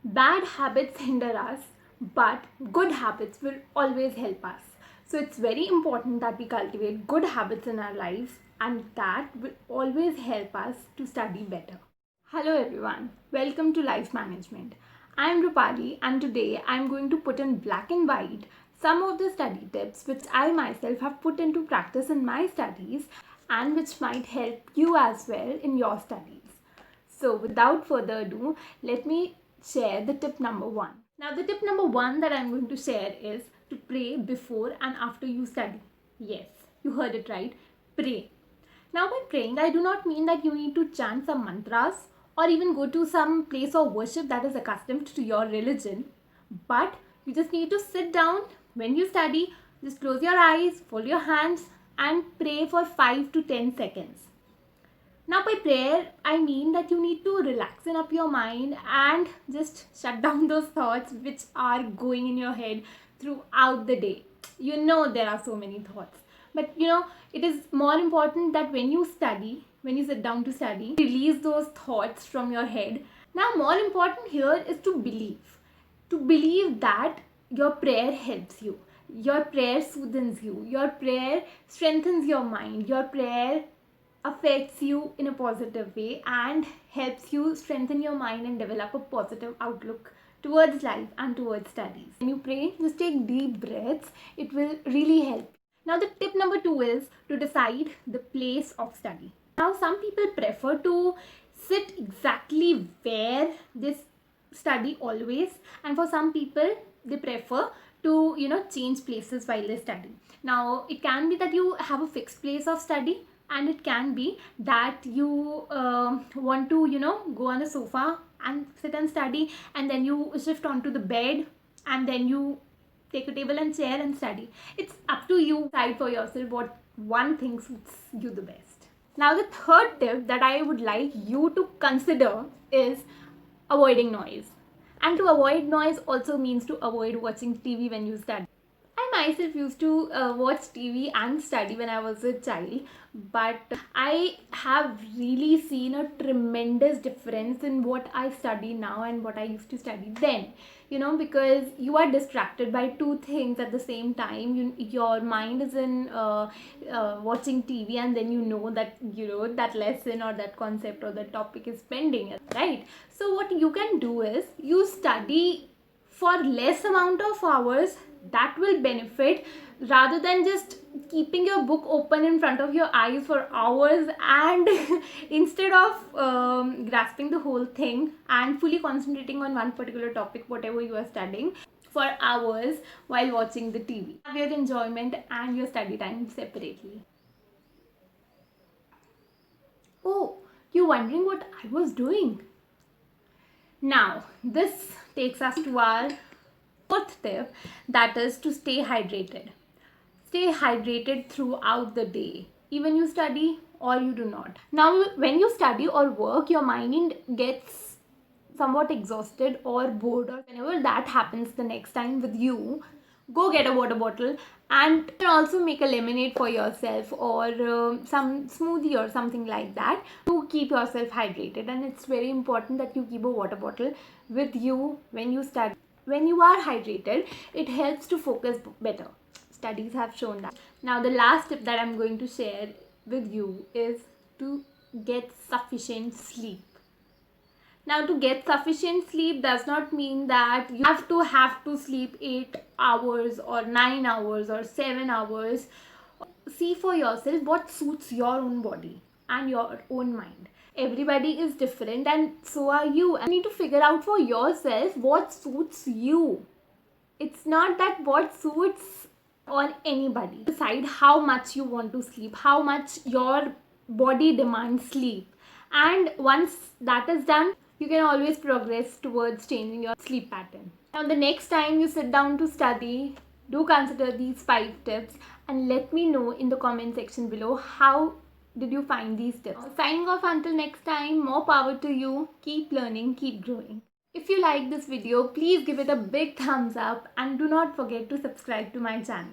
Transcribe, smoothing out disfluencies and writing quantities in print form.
Bad habits hinder us, but good habits will always help us. So it's very important that we cultivate good habits in our lives, and that will always help us to study better. Hello everyone, welcome to Life Management. I am Rupali, and today I am going to put in black and white some of the study tips which I myself have put into practice in my studies and which might help you as well in your studies. So without further ado, let me share the tip number one. Now the tip number one that I'm going to share is to pray before and after you study. Yes, you heard it right. Pray. Now by praying, I do not mean that you need to chant some mantras or even go to some place of worship that is accustomed to your religion. But you just need to sit down when you study, just close your eyes, fold your hands and pray for 5 to 10 seconds. Now by prayer, I mean that you need to relax up your mind and just shut down those thoughts which are going in your head throughout the day. You know there are so many thoughts. But it is more important that when you study, when you sit down to study, release those thoughts from your head. Now more important here is to believe. To believe that your prayer helps you. Your prayer soothes you. Your prayer strengthens your mind. Your prayer affects you in a positive way and helps you strengthen your mind and develop a positive outlook towards life and towards studies. When you pray, just take deep breaths. It will really help. Now the tip number 2 is to decide the place of study. Now some people prefer to sit exactly where they study always, and for some people they prefer to change places while they study. Now it can be that you have a fixed place of study, and it can be that you want to go on the sofa and sit and study, and then you shift onto the bed, and then you take a table and chair and study. It's up to you. Decide for yourself what one thing suits you the best. Now the third tip that I would like you to consider is avoiding noise. And to avoid noise also means to avoid watching TV when you study. I myself used to watch TV and study when I was a child, but I have really seen a tremendous difference in what I study now and what I used to study then. Because you are distracted by two things at the same time. Your mind is in watching TV, and then that lesson or that concept or that topic is pending, right? So what you can do is you study for less amount of hours. That will benefit, rather than just keeping your book open in front of your eyes for hours and instead of grasping the whole thing and fully concentrating on one particular topic, whatever you are studying, for hours while watching the TV. Have your enjoyment and your study time separately. Oh, you're wondering what I was doing? Now this takes us to our fourth tip, that is to stay hydrated. Stay hydrated throughout the day, even you study or you do not. Now when you study or work, your mind gets somewhat exhausted or bored, or whenever that happens the next time with you, go get a water bottle and you can also make a lemonade for yourself, or some smoothie or something like that to keep yourself hydrated. And it's very important that you keep a water bottle with you when you study. When you are hydrated, it helps to focus better. Studies have shown that. Now the last tip that I'm going to share with you is to get sufficient sleep. Now to get sufficient sleep does not mean that you have to sleep 8 hours or 9 hours or 7 hours. See for yourself what suits your own body and your own mind. Everybody is different, and so are you. And you need to figure out for yourself what suits you. It's not that what suits on anybody. Decide how much you want to sleep, how much your body demands sleep. And once that is done, you can always progress towards changing your sleep pattern. Now the next time you sit down to study, do consider these 5 tips and let me know in the comment section below how did you find these tips. Signing off until next time, more power to you. Keep learning, keep growing. If you like this video, please give it a big thumbs up and do not forget to subscribe to my channel.